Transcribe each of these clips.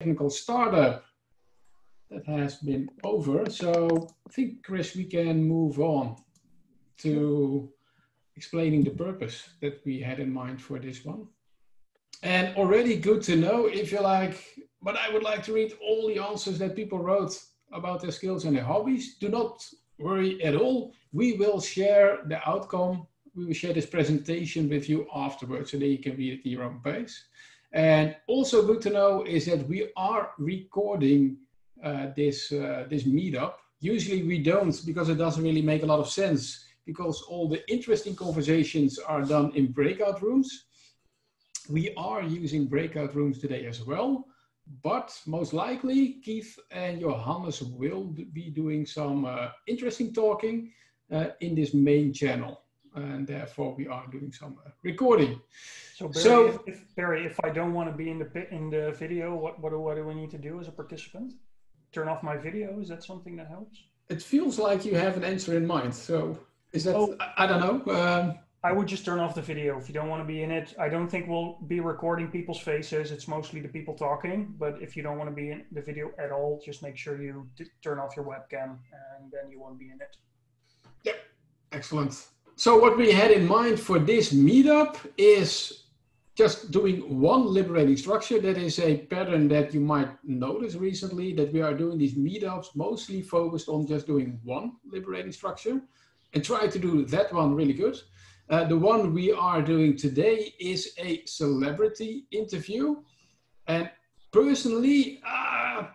technical startup that has been over. So I think, Chris, we can move on to explaining the purpose that we had in mind for this one. And already good to know if you like, but I would like to read all the answers that people wrote about their skills and their hobbies. Do not worry at all. We will share the outcome. We will share this presentation with you afterwards so that you can read it at your own pace. And also good to know is that we are recording this meetup. Usually we don't, because it doesn't really make a lot of sense, because all the interesting conversations are done in breakout rooms. We are using breakout rooms today as well, but most likely Keith and Johannes will be doing some interesting talking in this main channel. And therefore we are doing some recording. So Barry, if I don't want to be in the video, what do we need to do as a participant? Turn off my video? Is that something that helps? It feels like you have an answer in mind. So is that, I don't know. I would just turn off the video if you don't want to be in it. I don't think we'll be recording people's faces. It's mostly the people talking. But if you don't want to be in the video at all, just make sure you turn off your webcam and then you won't be in it. Yeah, excellent. So what we had in mind for this meetup is just doing one liberating structure. That is a pattern that you might notice recently, that we are doing these meetups mostly focused on just doing one liberating structure and try to do that one really good. The one we are doing today is a celebrity interview. And personally,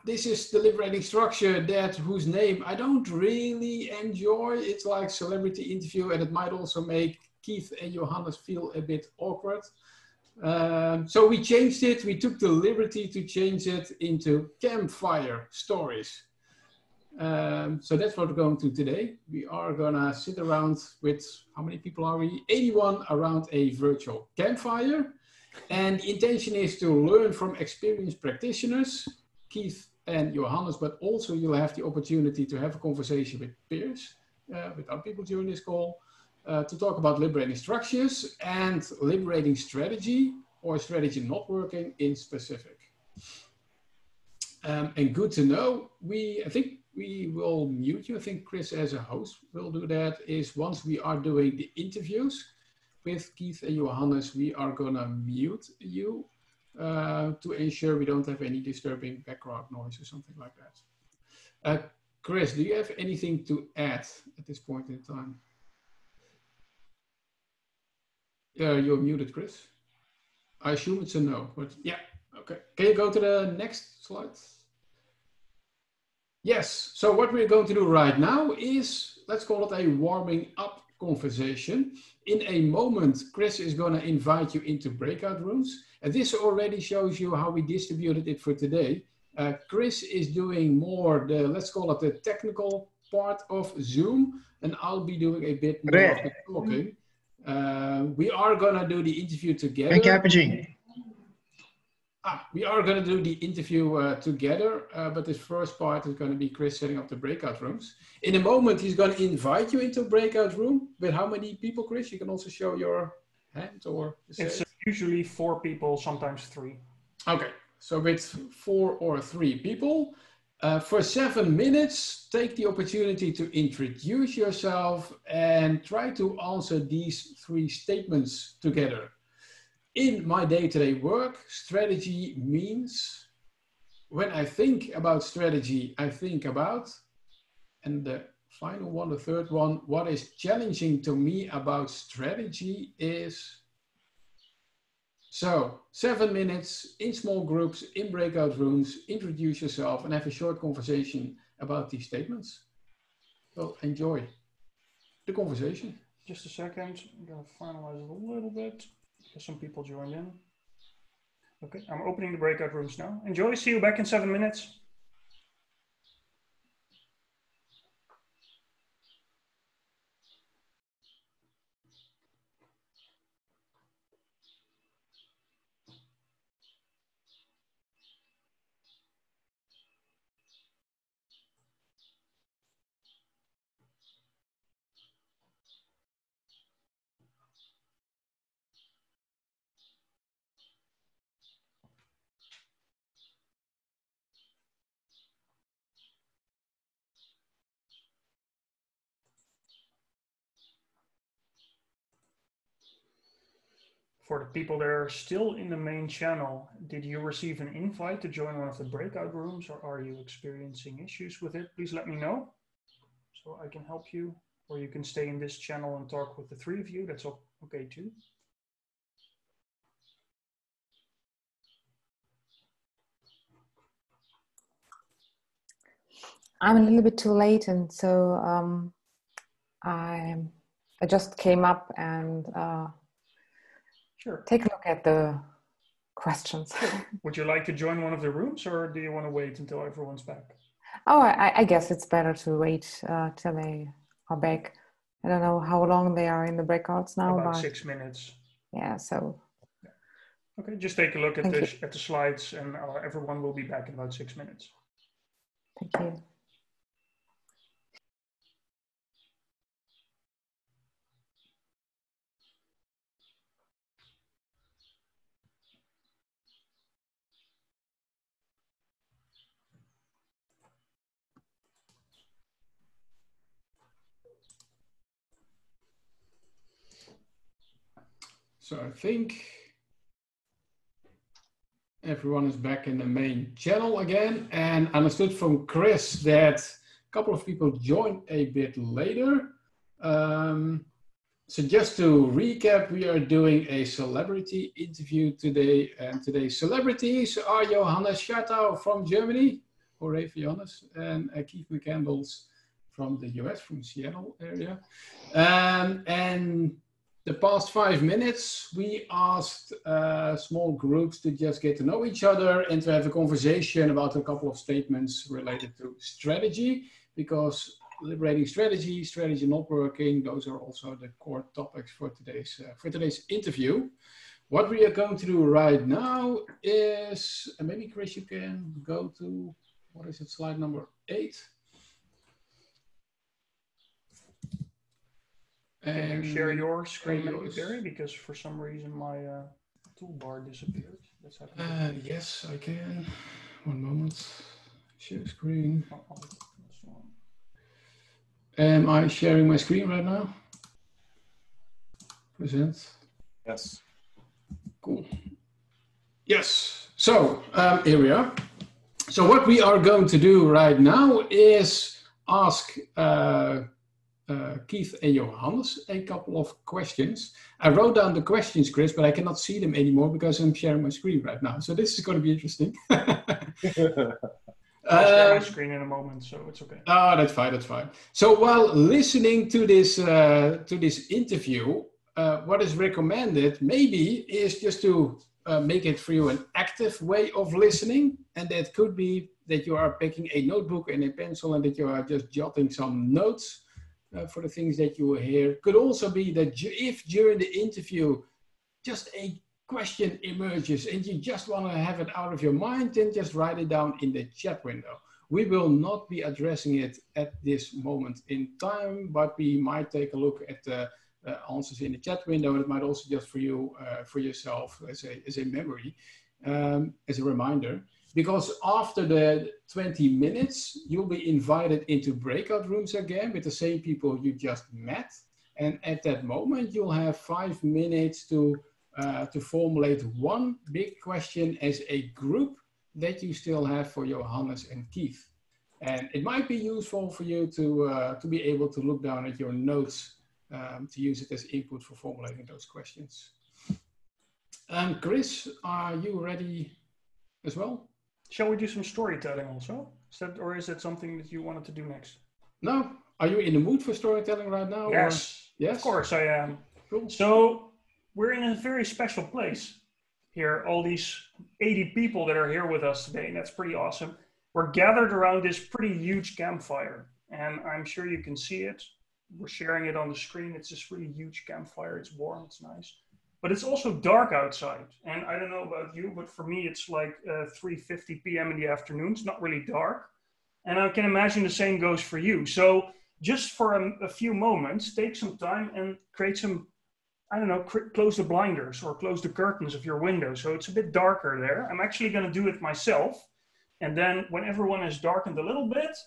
this is the liberating structure whose name I don't really enjoy. It's like celebrity interview, and it might also make Keith and Johannes feel a bit awkward. So we changed it. We took the liberty to change it into Campfire Stories. So that's what we're going to today. We are gonna sit around with, how many people are we? 81 around a virtual campfire. And the intention is to learn from experienced practitioners, Keith and Johannes, but also you'll have the opportunity to have a conversation with peers, with other people during this call, to talk about liberating structures and liberating strategy or strategy knotworking in specific. And good to know, I think we will mute you. I think Chris as a host will do that, is once we are doing the interviews with Keith and Johannes, we are gonna mute you to ensure we don't have any disturbing background noise or something like that. Chris, do you have anything to add at this point in time? You're muted, Chris. I assume it's a no, but yeah, okay. Can you go to the next slide? Yes, so what we're going to do right now is, let's call it a warming up conversation. In a moment, Chris is going to invite you into breakout rooms. And this already shows you how we distributed it for today. Chris is doing more let's call it the technical part of Zoom, and I'll be doing a bit more of the talking. We are going to do the interview together. We are going to do the interview together, but this first part is going to be Chris setting up the breakout rooms. In a moment, he's going to invite you into a breakout room. With how many people, Chris? You can also show your hand or... It's usually 4 people, sometimes 3. Okay, so with 4 or 3 people. For 7 minutes, take the opportunity to introduce yourself and try to answer these 3 statements together. In my day-to-day work, strategy means, when I think about strategy, I think about, and the final one, the third one, what is challenging to me about strategy is, so 7 minutes in small groups, in breakout rooms, introduce yourself and have a short conversation about these statements. So enjoy the conversation. Just a second, I'm gonna finalize it a little bit. Some people joined in. Okay, I'm opening the breakout rooms now. Enjoy, see you back in 7 minutes. For the people that are still in the main channel, did you receive an invite to join one of the breakout rooms, or are you experiencing issues with it? Please let me know so I can help you, or you can stay in this channel and talk with the three of you. That's okay too. I'm a little bit too late, and so I just came up and sure. Take a look at the questions. Sure. Would you like to join one of the rooms, or do you want to wait until everyone's back? Oh, I guess it's better to wait till they are back. I don't know how long they are in the breakouts now. About 6 minutes. Yeah, so. Yeah. Okay, just take a look at the slides, and everyone will be back in about 6 minutes. Thank you. So I think everyone is back in the main channel again, and I understood from Chris that a couple of people joined a bit later. So just to recap, we are doing a celebrity interview today, and today's celebrities are Johannes Schartau from Germany, hooray for Johannes, and Keith McCandless from the US, from Seattle area. And the past 5 minutes, we asked small groups to just get to know each other and to have a conversation about a couple of statements related to strategy, because liberating strategy, strategy knotworking, those are also the core topics for today's interview. What we are going to do right now is, and maybe Chris, you can go to, what is it, slide number 8. Can you share your screen, Barry? Because for some reason my toolbar disappeared. That's happening. Yes, I can. One moment. Share screen. Am I sharing my screen right now? Present. Yes. Cool. Yes. So here we are. So what we are going to do right now is ask Keith and Johannes a couple of questions. I wrote down the questions, Chris, but I cannot see them anymore because I'm sharing my screen right now. So this is going to be interesting. I'll share my screen in a moment, so it's okay. Oh, that's fine, that's fine. So while listening to this interview, what is recommended maybe is just to make it for you an active way of listening. And that could be that you are picking a notebook and a pencil and that you are just jotting some notes for the things that you will hear. Could also be that if during the interview just a question emerges and you just want to have it out of your mind, then just write it down in the chat window. We will not be addressing it at this moment in time, but we might take a look at the answers in the chat window. It might also just for you, for yourself as a memory, as a reminder. Because after the 20 minutes, you'll be invited into breakout rooms again with the same people you just met. And at that moment, you'll have 5 minutes to formulate one big question as a group that you still have for Johannes and Keith. And it might be useful for you to be able to look down at your notes to use it as input for formulating those questions. Chris, are you ready as well? Shall we do some storytelling also? Or is that something that you wanted to do next? No. Are you in the mood for storytelling right now? Yes. Or? Yes. Of course I am. Cool. So we're in a very special place here. All these 80 people that are here with us today, and that's pretty awesome. We're gathered around this pretty huge campfire, and I'm sure you can see it. We're sharing it on the screen. It's this really huge campfire. It's warm. It's nice. But it's also dark outside. And I don't know about you, but for me, it's like 3:50 p.m. in the afternoon. It's not really dark. And I can imagine the same goes for you. So just for a few moments, take some time and create some, I don't know, close the blinders or close the curtains of your window. So it's a bit darker there. I'm actually going to do it myself. And then when everyone is darkened a little bit,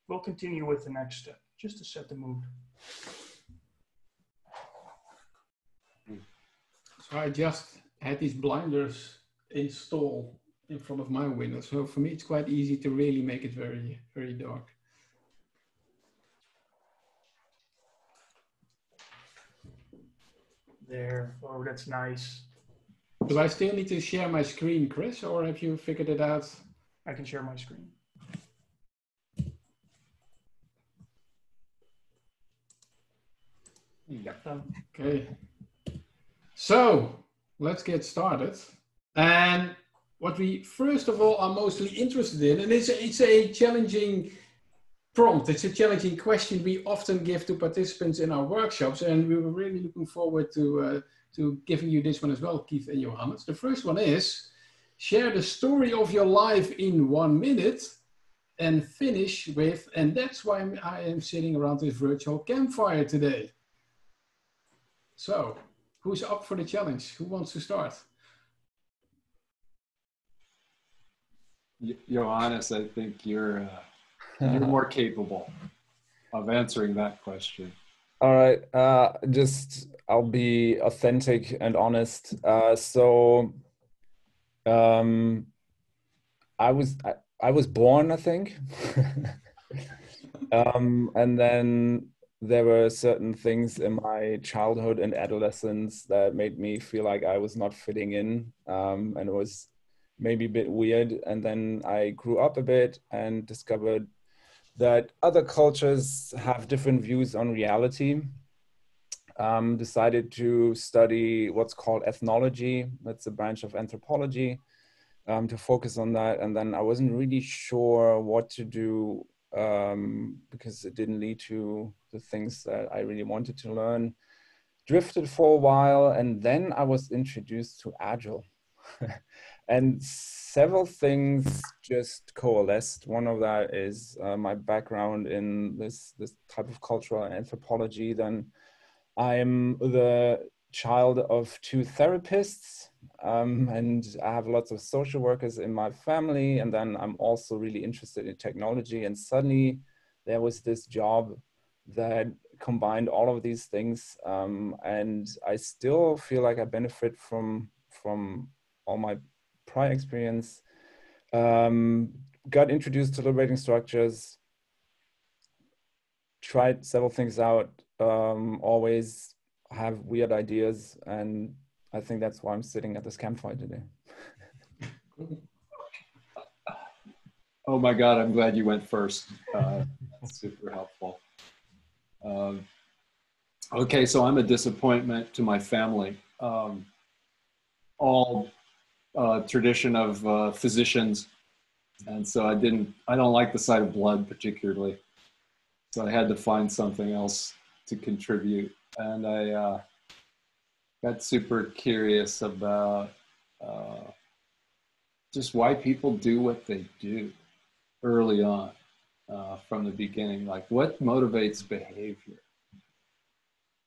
we'll continue with the next step, just to set the mood. So I just had these blinders installed in front of my window. So for me, it's quite easy to really make it very, very dark. There. Oh, that's nice. Do I still need to share my screen, Chris, or have you figured it out? I can share my screen. Yep, done. Okay. So let's get started. And what we first of all are mostly interested in, and it's a challenging prompt, it's a challenging question we often give to participants in our workshops, and we were really looking forward to giving you this one as well, Keith and Johannes. The first one is, share the story of your life in 1 minute, and finish with, and that's why I am sitting around this virtual campfire today. So, who's up for the challenge? Who wants to start? Johannes, I think you're more capable of answering that question. All right, I'll be authentic and honest. I was born, I think, and then there were certain things in my childhood and adolescence that made me feel like I was not fitting in, and it was maybe a bit weird. And then I grew up a bit and discovered that other cultures have different views on reality. Decided to study what's called ethnology. That's a branch of anthropology, to focus on that. And then I wasn't really sure what to do, because it didn't lead to the things that I really wanted to learn. Drifted for a while, and then I was introduced to Agile. And several things just coalesced. One of that is my background in this type of cultural anthropology. Then I'm the child of 2 therapists, and I have lots of social workers in my family. And then I'm also really interested in technology. And suddenly there was this job that combined all of these things. And I still feel like I benefit from all my prior experience. Got introduced to Liberating Structures, tried several things out, always have weird ideas, and I think that's why I'm sitting at this campfire today. Oh my God, I'm glad you went first. That's super helpful. Okay, so I'm a disappointment to my family. All tradition of physicians, and so I don't like the sight of blood particularly, so I had to find something else to contribute. And I got super curious about just why people do what they do early on, from the beginning, like what motivates behavior.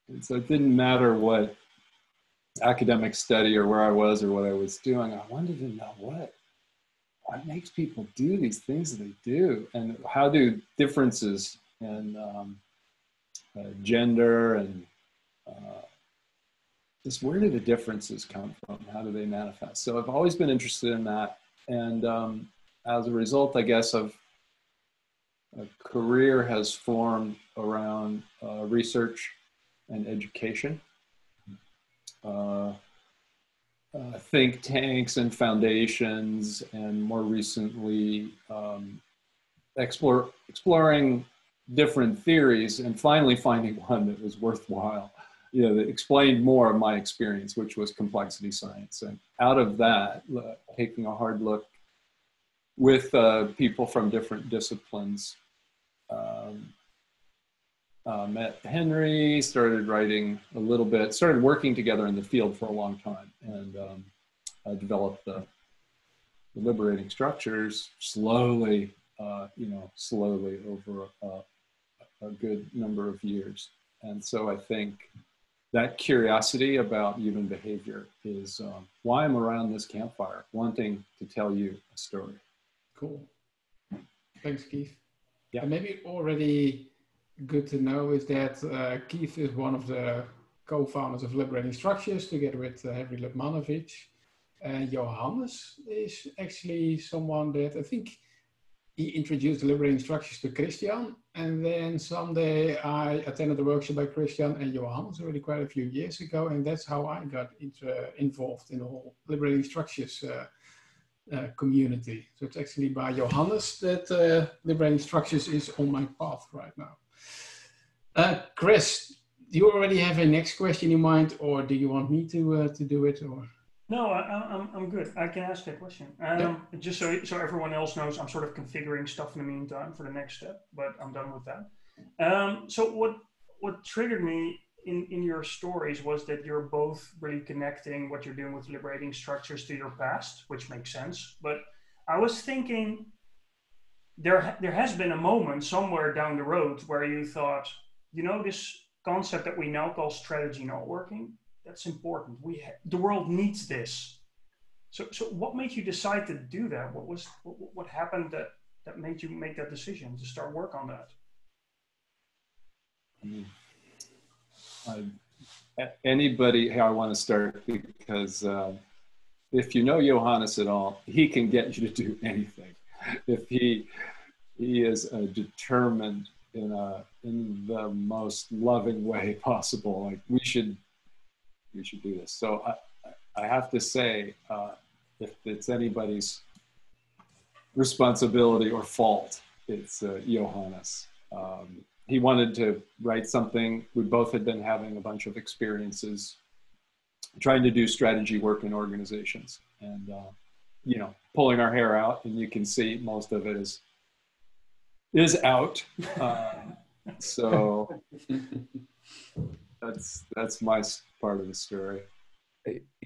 And so it didn't matter what academic study or where I was or what I was doing. I wanted to know what makes people do these things that they do, and how do differences in gender and just where do the differences come from? How do they manifest? So I've always been interested in that, and as a result, I guess, of a career has formed around research and education. Think tanks and foundations, and more recently exploring different theories, and finally finding one that was worthwhile, that explained more of my experience, which was complexity science. And out of that, taking a hard look with people from different disciplines, met Henry, started writing a little bit, started working together in the field for a long time, and developed the Liberating Structures slowly, slowly over a good number of years. And so I think that curiosity about human behavior is why I'm around this campfire, wanting to tell you a story. Cool. Thanks, Keith. Yeah. And maybe already good to know is that Keith is one of the co-founders of Liberating Structures together with Henry Lepmanovic. And Johannes is actually someone that I think he introduced Liberating Structures to Christian. And then someday I attended a workshop by Christian and Johannes already quite a few years ago. And that's how I got involved in the whole Liberating Structures community. So it's actually by Johannes that Liberating Structures is on my path right now. Chris, do you already have a next question in mind, or do you want me to do it? Or no, I'm good. I can ask that question. Just so everyone else knows, I'm sort of configuring stuff in the meantime for the next step, but I'm done with that. So what triggered me in your stories was that you're both really connecting what you're doing with Liberating Structures to your past, which makes sense. But I was thinking there has been a moment somewhere down the road where you thought, you know, this concept that we now call strategy knotworking, that's important. The world needs this. So what made you decide to do that? What happened that made you make that decision to start work on that? I want to start because if you know Johannes at all, he can get you to do anything. If he is determined in the most loving way possible, like we should do this. So I have to say, if it's anybody's responsibility or fault, it's Johannes. He wanted to write something. We both had been having a bunch of experiences trying to do strategy work in organizations, and you know, pulling our hair out, and you can see most of it is out. So that's my part of the story.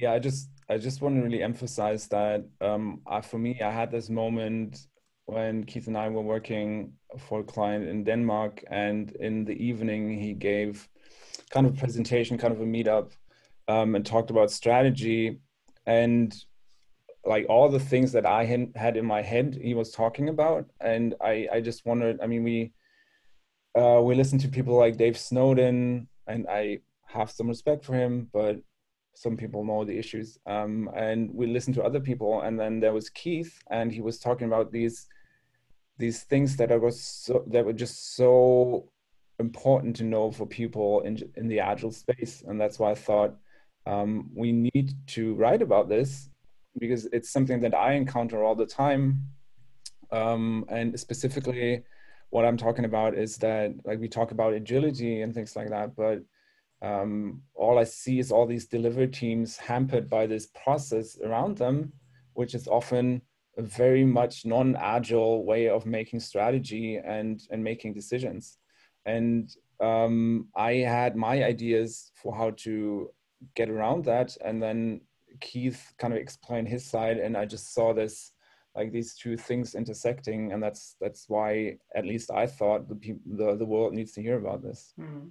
Yeah, I just want to really emphasize that for me, I had this moment when Keith and I were working for a client in Denmark, and in the evening he gave kind of a presentation, kind of a meetup, and talked about strategy, and like all the things that I had in my head he was talking about. And I just wondered, I mean, we listen to people like Dave Snowden, and I have some respect for him, but some people know the issues. And we listened to other people, and then there was Keith, and he was talking about these things that were just so important to know for people in the agile space. And that's why I thought we need to write about this, because it's something that I encounter all the time. And specifically what I'm talking about is that, like, we talk about agility and things like that, but all I see is all these delivery teams hampered by this process around them, which is often a very much non-agile way of making strategy and making decisions. And I had my ideas for how to get around that, and then Keith kind of explained his side, and I just saw this, like, these two things intersecting, and that's why, at least I thought, the world needs to hear about this. Mm-hmm.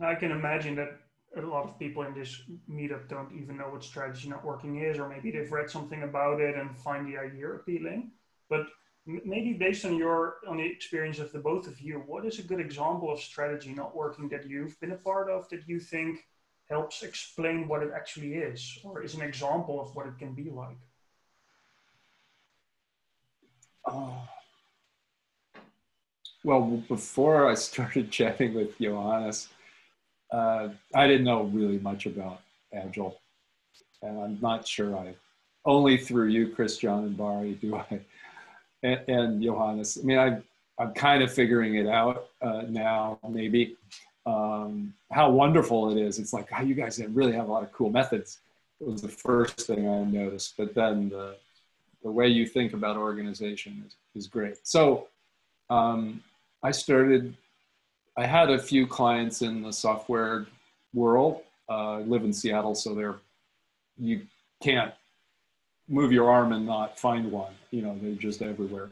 I can imagine that a lot of people in this meetup don't even know what strategy knotworking is, or maybe they've read something about it and find the idea appealing. But maybe based on the experience of the both of you, what is a good example of strategy knotworking that you've been a part of that you think helps explain what it actually is, or is an example of what it can be like? Well, before I started chatting with Johannes, I didn't know really much about Agile, and I'm not sure only through you, Christian and Barry, do I, and Johannes. I mean, I'm kind of figuring it out now, maybe, how wonderful it is. It's like, how you guys really have a lot of cool methods. It was the first thing I noticed, but then the way you think about organization is great. So I had a few clients in the software world. I live in Seattle, so you can't move your arm and not find one. You know, they're just everywhere.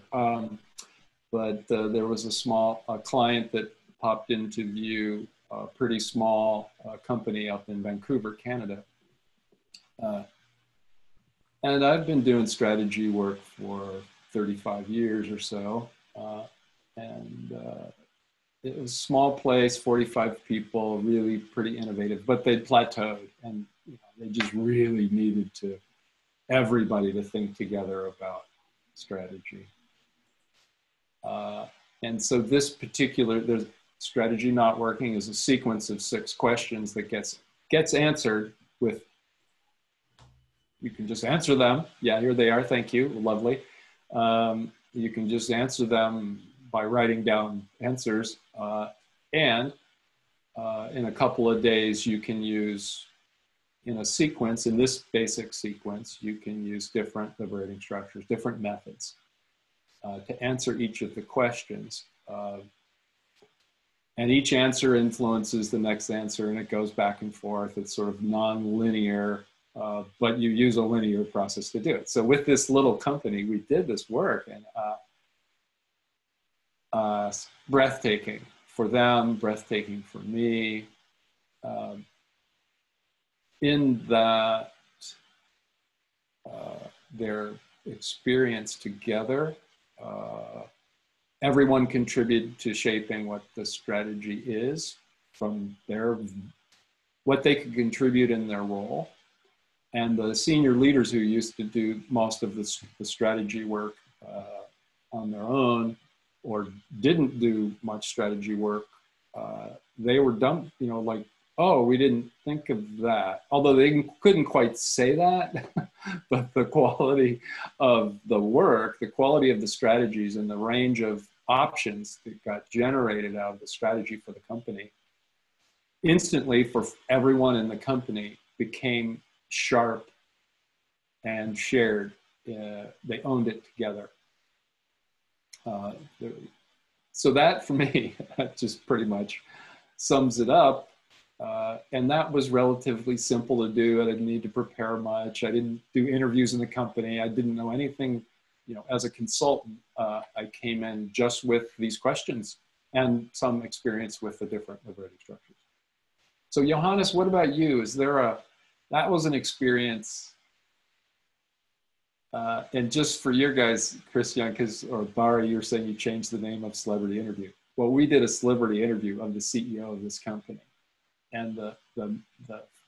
But there was a client that popped into view, a pretty small company up in Vancouver, Canada. And I've been doing strategy work for 35 years or so. And it was a small place, 45 people, really pretty innovative, but they'd plateaued, and they just really needed everybody to think together about strategy. And so this particular, there's Strategy Knotworking is a sequence of 6 questions that gets answered with, you can just answer them. Yeah, here they are, thank you, lovely. You can just answer them by writing down answers. And in a couple of days, you can use, in a sequence, in this basic sequence, you can use different liberating structures, different methods to answer each of the questions. And each answer influences the next answer, and it goes back and forth. It's sort of non-linear, but you use a linear process to do it. So with this little company, we did this work, and breathtaking for them, breathtaking for me. In that, their experience together, everyone contributed to shaping what the strategy is from what they could contribute in their role. And the senior leaders who used to do most of the strategy work on their own, or didn't do much strategy work, they were dumb, like, oh, we didn't think of that. Although they couldn't quite say that, but the quality of the work, the quality of the strategies, and the range of options that got generated out of the strategy for the company, instantly for everyone in the company became sharp and shared. They owned it together. So that, for me, that just pretty much sums it up. And that was relatively simple to do. I didn't need to prepare much. I didn't do interviews in the company. I didn't know anything, as a consultant. I came in just with these questions and some experience with the different liberating structures. So Johannes, what about you? That was an experience, and just for your guys, Christian, or Barry, you're saying you changed the name of Celebrity Interview. Well, we did a celebrity interview of the CEO of this company. And the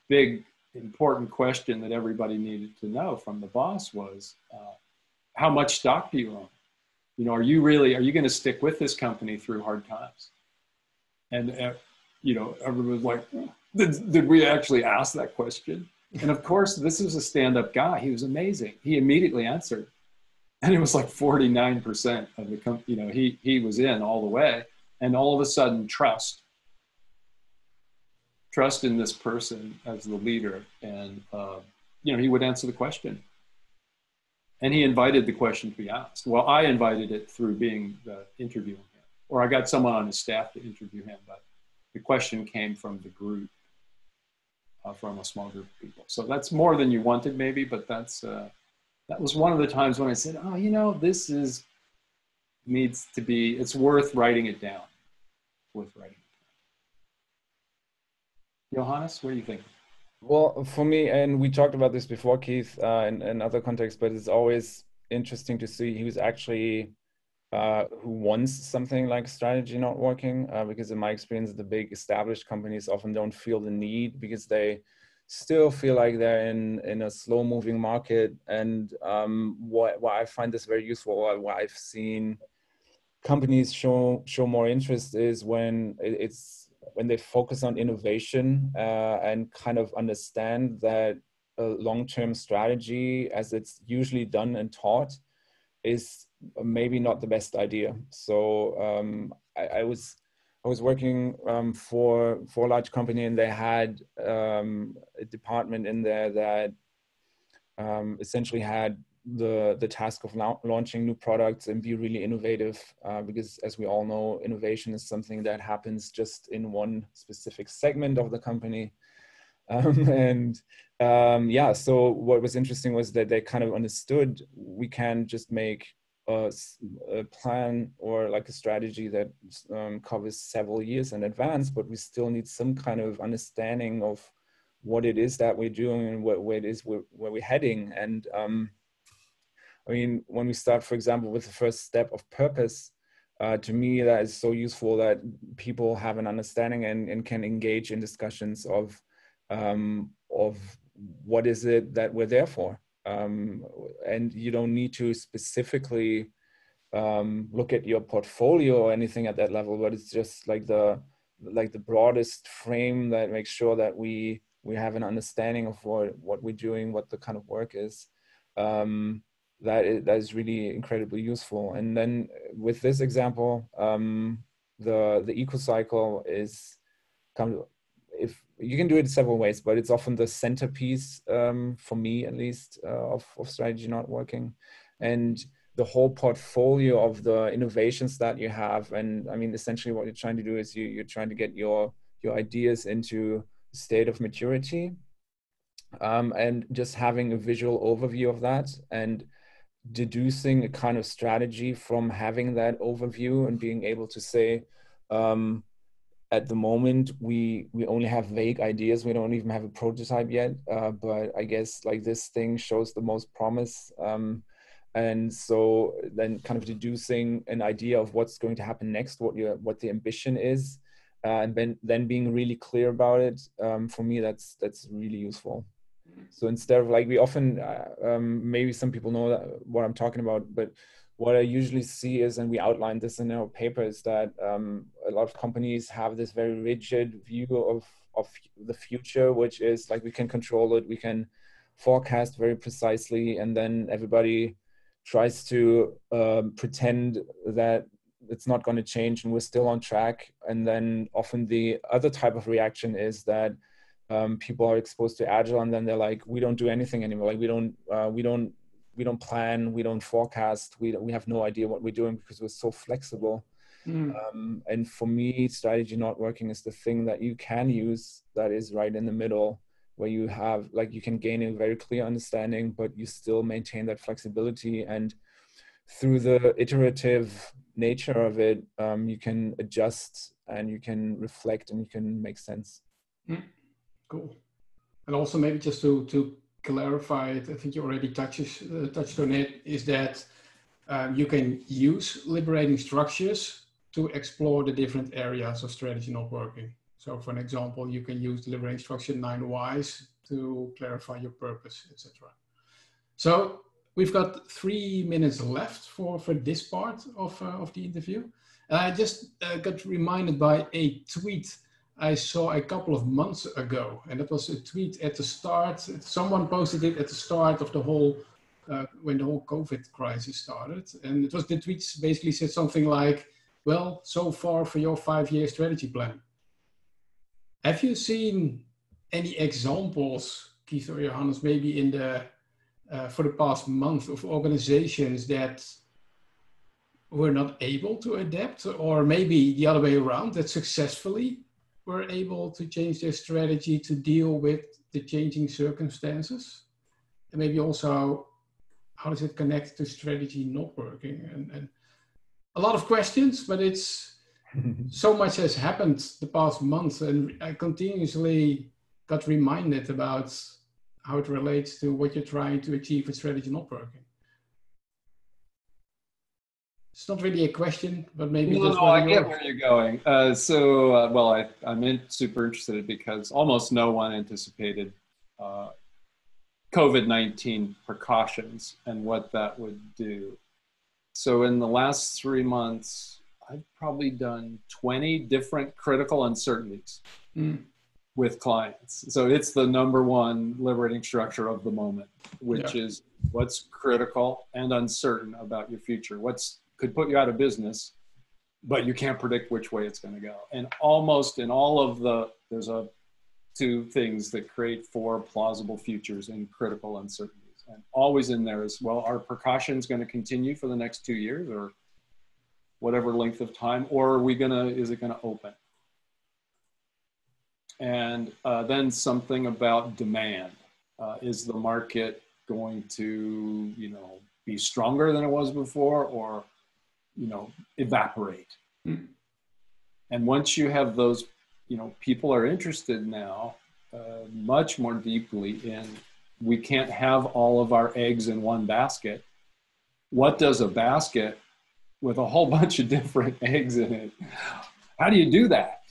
big important question that everybody needed to know from the boss was, how much stock do you own? Are you going to stick with this company through hard times? And, everyone was like, did we actually ask that question? And of course, this is a stand-up guy. He was amazing. He immediately answered. And it was like 49% of the company, he was in all the way. And all of a sudden, trust in this person as the leader, and he would answer the question, and he invited the question to be asked. Well, I invited it through interviewing him, or I got someone on his staff to interview him, but the question came from the group, from a small group of people. So that's more than you wanted, maybe, but that was one of the times when I said, oh, this needs to be, it's worth writing it down, Johannes, what do you think? Well, for me, and we talked about this before, Keith, in other contexts, but it's always interesting to see who's actually, who wants something like Strategy Knotworking, because in my experience, the big established companies often don't feel the need because they still feel like they're in a slow moving market. And why I find this very useful, or why I've seen companies show more interest, is when they focus on innovation and kind of understand that a long-term strategy, as it's usually done and taught, is maybe not the best idea. So I was working for a large company, and they had a department in there that essentially had the task of launching new products and be really innovative, because as we all know, innovation is something that happens just in one specific segment of the company. So what was interesting was that they kind of understood we can just make a plan or like a strategy that covers several years in advance, but we still need some kind of understanding of what it is that we're doing and where it is where we're heading. And when we start, for example, with the first step of purpose, to me, that is so useful that people have an understanding and can engage in discussions of what is it that we're there for. And you don't need to specifically look at your portfolio or anything at that level, but it's just like the broadest frame that makes sure that we have an understanding of what we're doing, what the kind of work is. That is really incredibly useful. And then with this example, the eco-cycle is kind of, if you can do it several ways, but it's often the centerpiece, for me at least, of Strategy Knotworking. And the whole portfolio of the innovations that you have. And I mean, essentially what you're trying to do is you're trying to get your ideas into a state of maturity, and just having a visual overview of that and deducing a kind of strategy from having that overview and being able to say, at the moment, we only have vague ideas. We don't even have a prototype yet, but I guess like this thing shows the most promise. And so then kind of deducing an idea of what's going to happen next, what the ambition is, and then being really clear about it. For me, that's really useful. So instead of like, we often, maybe some people know what I'm talking about, but what I usually see is, and we outlined this in our paper, is that a lot of companies have this very rigid view of the future, which is like, we can control it, we can forecast very precisely, and then everybody tries to pretend that it's not going to change and we're still on track. And then often the other type of reaction is that people are exposed to Agile, and then they're like, we don't do anything anymore. Like we don't plan, we don't forecast, we have no idea what we're doing because we're so flexible. And for me, Strategy Knotworking is the thing that you can use that is right in the middle, where you have, like, you can gain a very clear understanding, but you still maintain that flexibility. And through the iterative nature of it, you can adjust and you can reflect and you can make sense. Cool. And also maybe just to clarify it, I think you already touched on it, is that you can use liberating structures to explore the different areas of Strategy Knotworking. So for an example, you can use the liberating structure 9 whys to clarify your purpose, etc. So we've got 3 minutes left for this part of the interview. I just got reminded by a tweet I saw a couple of months ago, and that was a tweet at the start. Someone posted it at the start of the whole, when the whole COVID crisis started. And it was, the tweet basically said something like, well, so far for your 5-year strategy plan. Have you seen any examples, Keith or Johannes, maybe in the, for the past month, of organizations that were not able to adapt, or maybe the other way around, that successfully were able to change their strategy to deal with the changing circumstances? And maybe also, how does it connect to Strategy Knotworking? And a lot of questions, but it's so much has happened the past month, and I continuously got reminded about how it relates to what you're trying to achieve with Strategy Knotworking. It's not really a question, but maybe no, I get where you're going. Well, I'm super interested because almost no one anticipated COVID-19 precautions and what that would do. So in the last 3 months, I've probably done 20 different critical uncertainties with clients. So it's the #1 liberating structure of the moment, which is what's critical and uncertain about your future. What's could put you out of business, but you can't predict which way it's going to go. And almost in all of there's 2 things that create 4 plausible futures in critical uncertainties. And always in there is, well, are precautions going to continue for the next 2 years or whatever length of time, or is it going to open? And then something about demand. Is the market going to, be stronger than it was before, or evaporate? And once you have those, people are interested now much more deeply in, we can't have all of our eggs in one basket. What does a basket with a whole bunch of different eggs in it. How do you do that?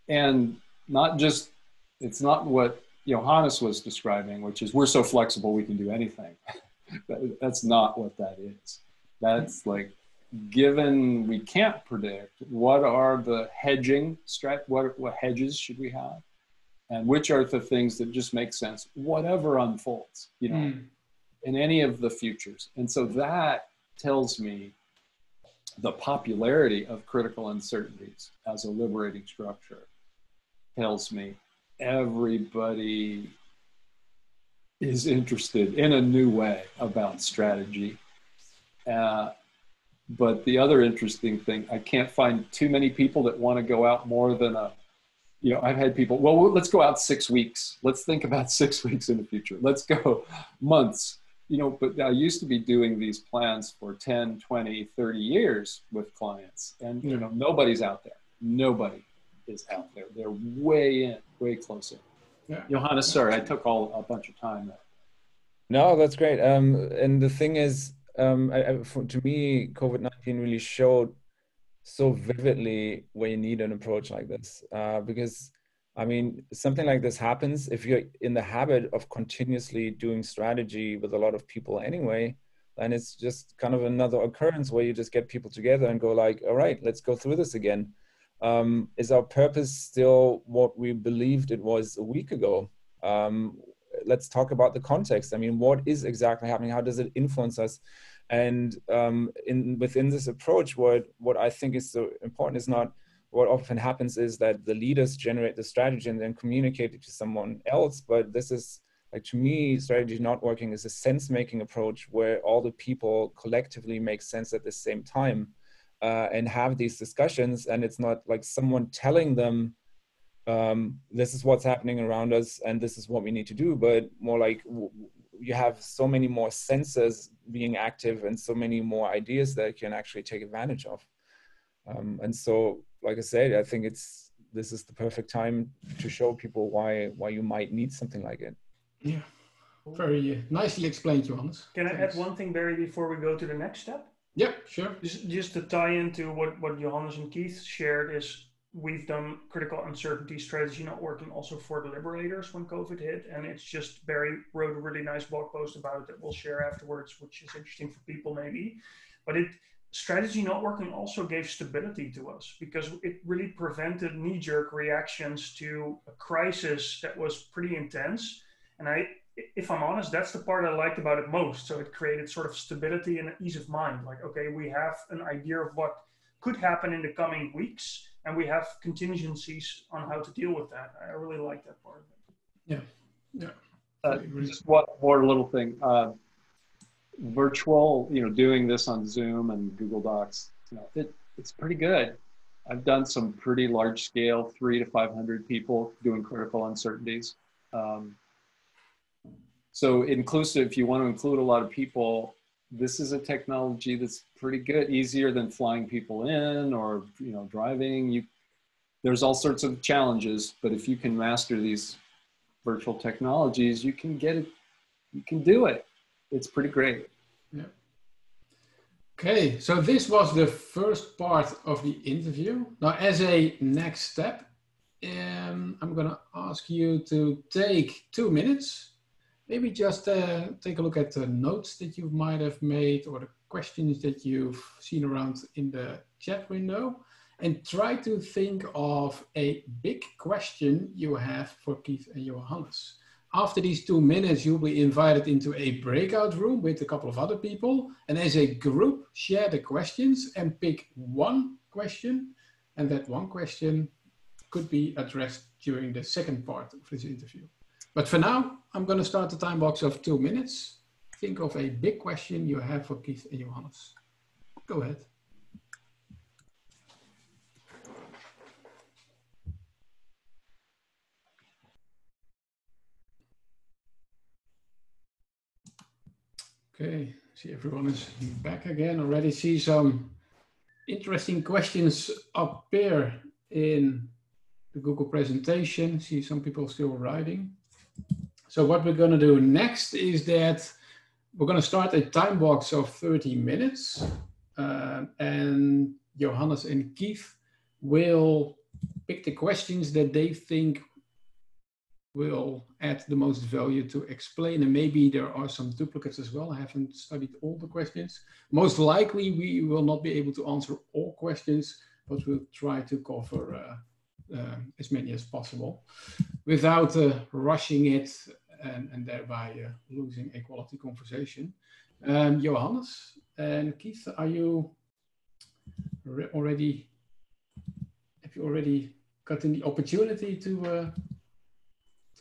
And not just, it's not what Johannes was describing, which is we're so flexible we can do anything. That's not what that is. That's like, given we can't predict, what are the hedging what hedges should we have, and which are the things that just make sense, whatever unfolds, in any of the futures. And so that tells me the popularity of critical uncertainties as a liberating structure tells me everybody is interested in a new way about strategy. But the other interesting thing, I can't find too many people that want to go out more than I've had people, well, let's go out 6 weeks. Let's think about 6 weeks in the future. Let's go months. But I used to be doing these plans for 10, 20, 30 years with clients. And, nobody's out there. Nobody is out there. They're way closer. Yeah. Johannes, sorry, I took a bunch of time there. No, that's great. And the thing is, to me, COVID-19 really showed so vividly where you need an approach like this. Because, I mean, something like this happens if you're in the habit of continuously doing strategy with a lot of people anyway, then it's just kind of another occurrence where you just get people together and go like, all right, let's go through this again. Is our purpose still what we believed it was a week ago? Let's talk about the context. I mean, what is exactly happening? How does it influence us? And within this approach, what I think is so important is not what often happens is that the leaders generate the strategy and then communicate it to someone else. But this is, like, to me, strategy knotworking is a sense-making approach where all the people collectively make sense at the same time and have these discussions. And it's not like someone telling them, this is what's happening around us and this is what we need to do, but more like you have so many more senses being active and so many more ideas that you can actually take advantage of. And so, like I said, I think this is the perfect time to show people why you might need something like it. Yeah, very nicely explained, Johannes. Can I add one thing, Barry, before we go to the next step? Yeah, sure. Just to tie into what Johannes and Keith shared is we've done critical uncertainty strategy knotworking also for the Liberators when COVID hit. And it's just, Barry wrote a really nice blog post about it that we'll share afterwards, which is interesting for people maybe. But strategy knotworking also gave stability to us because it really prevented knee-jerk reactions to a crisis that was pretty intense. And if I'm honest, that's the part I liked about it most. So it created sort of stability and an ease of mind. Like, okay, we have an idea of what could happen in the coming weeks, and we have contingencies on how to deal with that. I really like that part of it. Yeah. Just one more little thing. Virtual, doing this on Zoom and Google Docs, it's pretty good. I've done some pretty large scale, 300 to 500 people doing critical uncertainties. So inclusive, if you want to include a lot of people, this is a technology that's pretty good, easier than flying people in or driving. There's all sorts of challenges, but if you can master these virtual technologies, you can get it, you can do it. It's pretty great. Yeah. Okay, so this was the first part of the interview. Now, as a next step, I'm going to ask you to take 2 minutes. Maybe just take a look at the notes that you might have made or the questions that you've seen around in the chat window, and try to think of a big question you have for Keith and Johannes. After these 2 minutes, you'll be invited into a breakout room with a couple of other people, and as a group, share the questions and pick one question, and that one question could be addressed during the second part of this interview. But for now, I'm going to start the time box of 2 minutes. Think of a big question you have for Keith and Johannes. Go ahead. Okay, see everyone is back again. Already see some interesting questions appear in the Google presentation. See some people still writing. So what we're going to do next is that we're going to start a time box of 30 minutes. And Johannes and Keith will pick the questions that they think will add the most value to explain. And maybe there are some duplicates as well. I haven't studied all the questions. Most likely we will not be able to answer all questions, but we'll try to cover as many as possible without rushing it and thereby losing a quality conversation. Johannes and Keith, are you already, have you already gotten the opportunity to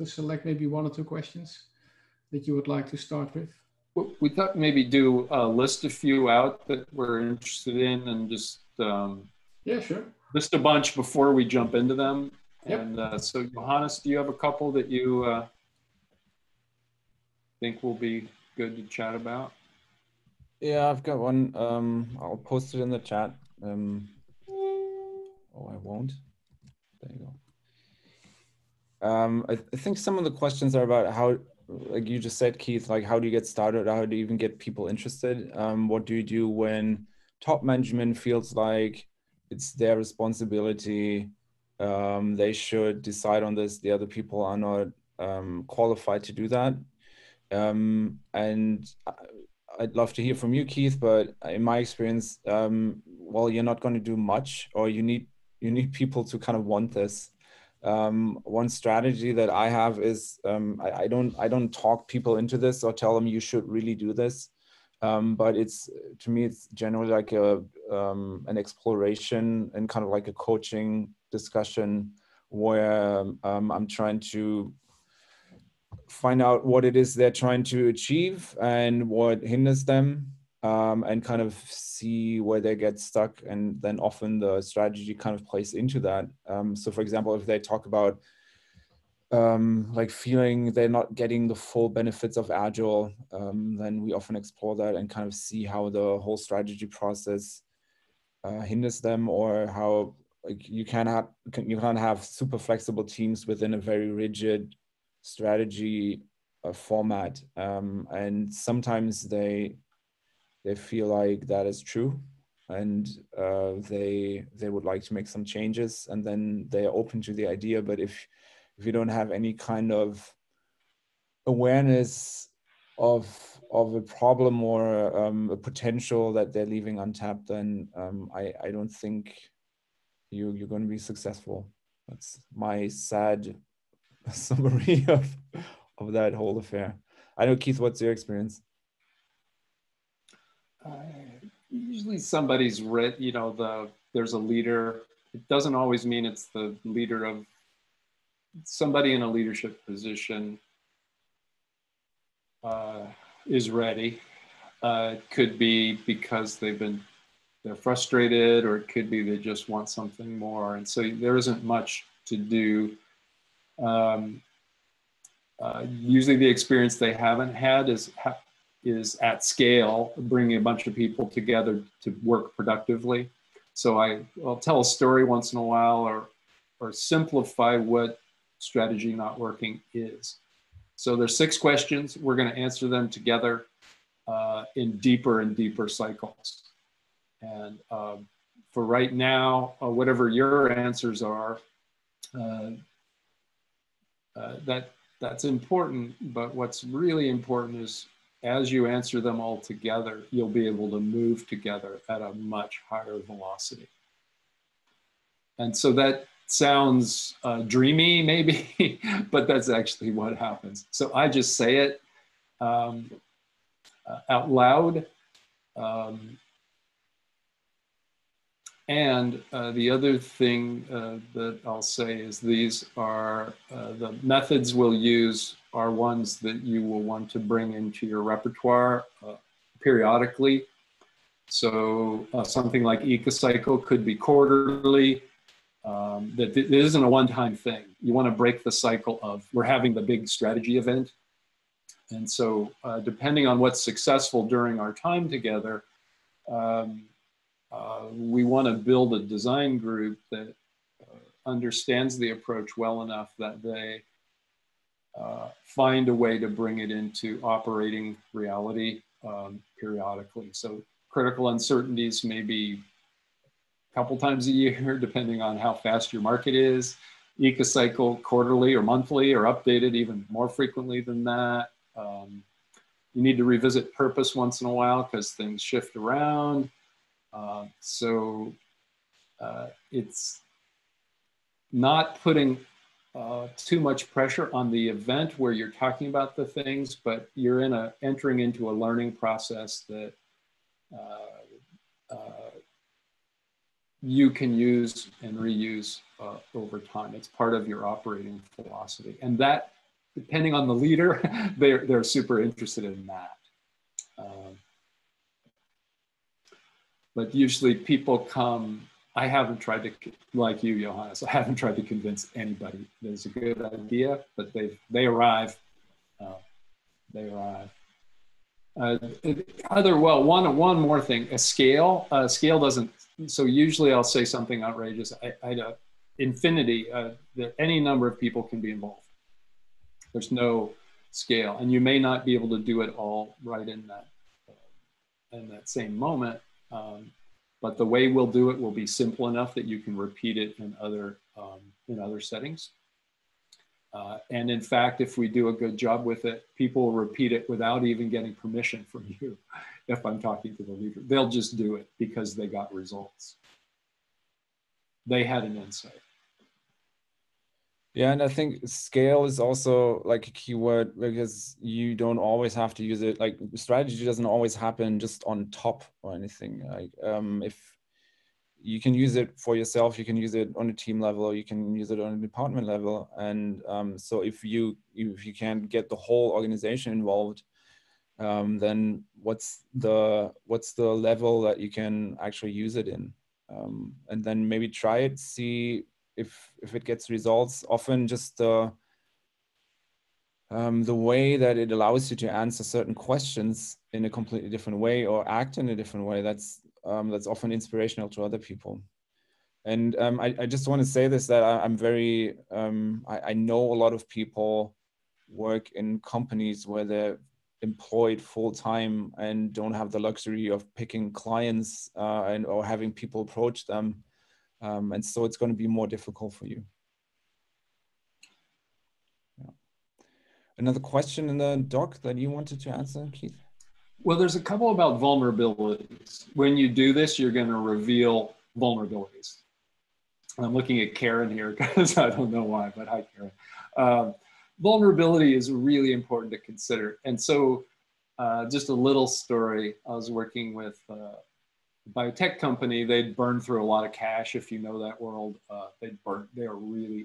select maybe one or two questions that you would like to start with? We thought maybe do list a few out that we're interested in and just yeah, sure. List a bunch before we jump into them. Yep. And so Johannes, do you have a couple that you think will be good to chat about? Yeah, I've got one. I'll post it in the chat. Oh, I won't. There you go. I think some of the questions are about how, like you just said, Keith, like how do you get started? How do you even get people interested? What do you do when top management feels like it's their responsibility? They should decide on this. The other people are not qualified to do that. And I'd love to hear from you, Keith, but in my experience, well, you're not going to do much, or you need people to kind of want this. One strategy that I have is I don't talk people into this or tell them you should really do this, but to me it's generally like an exploration and kind of like a coaching discussion where I'm trying to find out what it is they're trying to achieve and what hinders them, and kind of see where they get stuck, and then often the strategy kind of plays into that. So for example, if they talk about like feeling they're not getting the full benefits of Agile, then we often explore that and kind of see how the whole strategy process hinders them, or how like you can't have super flexible teams within a very rigid strategy format, and sometimes they feel like that is true, and they would like to make some changes, and then they're open to the idea. But if you don't have any kind of awareness of a problem or a potential that they're leaving untapped, then I don't think you're going to be successful. That's my sad summary of that whole affair. I know, Keith, what's your experience? Usually somebody's read, there's a leader. It doesn't always mean it's the leader of somebody in a leadership position is ready. It could be because they're frustrated, or it could be they just want something more. And so there isn't much to do. Usually the experience they haven't had is at scale, bringing a bunch of people together to work productively. So I'll tell a story once in a while, or simplify what strategy knotworking is. So there's 6 questions. We're going to answer them together in deeper and deeper cycles. And for right now, whatever your answers are, that's important. But what's really important is, as you answer them all together, you'll be able to move together at a much higher velocity. And so that sounds dreamy, maybe, but that's actually what happens. So I just say it out loud. And the other thing that I'll say is these are the methods we'll use are ones that you will want to bring into your repertoire periodically. So something like ecocycle could be quarterly. That it isn't a one-time thing. You want to break the cycle of, we're having the big strategy event. And so depending on what's successful during our time together, we want to build a design group that understands the approach well enough that they find a way to bring it into operating reality periodically. So critical uncertainties may be a couple times a year, depending on how fast your market is. Ecocycle quarterly or monthly, or updated even more frequently than that. You need to revisit purpose once in a while because things shift around. It's not putting too much pressure on the event where you're talking about the things, but you're entering into a learning process that you can use and reuse over time. It's part of your operating philosophy. And that, depending on the leader, they're super interested in that. But usually people come, I haven't tried to, like you, Johannes, I haven't tried to convince anybody that it's a good idea, but they arrive. One more thing, a scale doesn't, so usually I'll say something outrageous. Infinity, any number of people can be involved. There's no scale, and you may not be able to do it all right in that same moment. But the way we'll do it will be simple enough that you can repeat it in other settings. And in fact, if we do a good job with it, people will repeat it without even getting permission from you. If I'm talking to the leader, they'll just do it because they got results. They had an insight. Yeah, and I think scale is also like a keyword because you don't always have to use it. Like strategy doesn't always happen just on top or anything. Like if you can use it for yourself, you can use it on a team level, you can use it on a department level. And so if you can't get the whole organization involved, then what's the level that you can actually use it in? And then maybe try it, see if it gets results. Often just the way that it allows you to answer certain questions in a completely different way or act in a different way, that's often inspirational to other people. And I just want to say this, that I'm very, I know a lot of people work in companies where they're employed full-time and don't have the luxury of picking clients or having people approach them. And so it's going to be more difficult for you. Yeah. Another question in the doc that you wanted to answer, Keith? Well, there's a couple about vulnerabilities. When you do this, you're going to reveal vulnerabilities. I'm looking at Karen here because I don't know why, but hi, Karen. Vulnerability is really important to consider. And so just a little story. I was working with a biotech company. They'd burned through a lot of cash, if you know that world.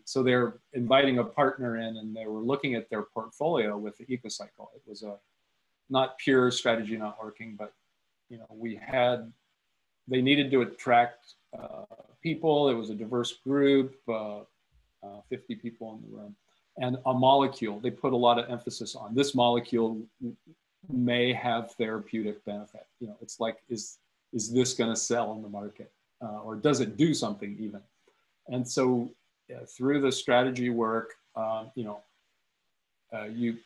So they're inviting a partner in, and they were looking at their portfolio with the ecocycle. It was not pure strategy knotworking, but they needed to attract people. It was a diverse group, 50 people in the room. And a molecule, they put a lot of emphasis on. This molecule may have therapeutic benefit. It's like, is this going to sell in the market? Or does it do something even? And so through the strategy work,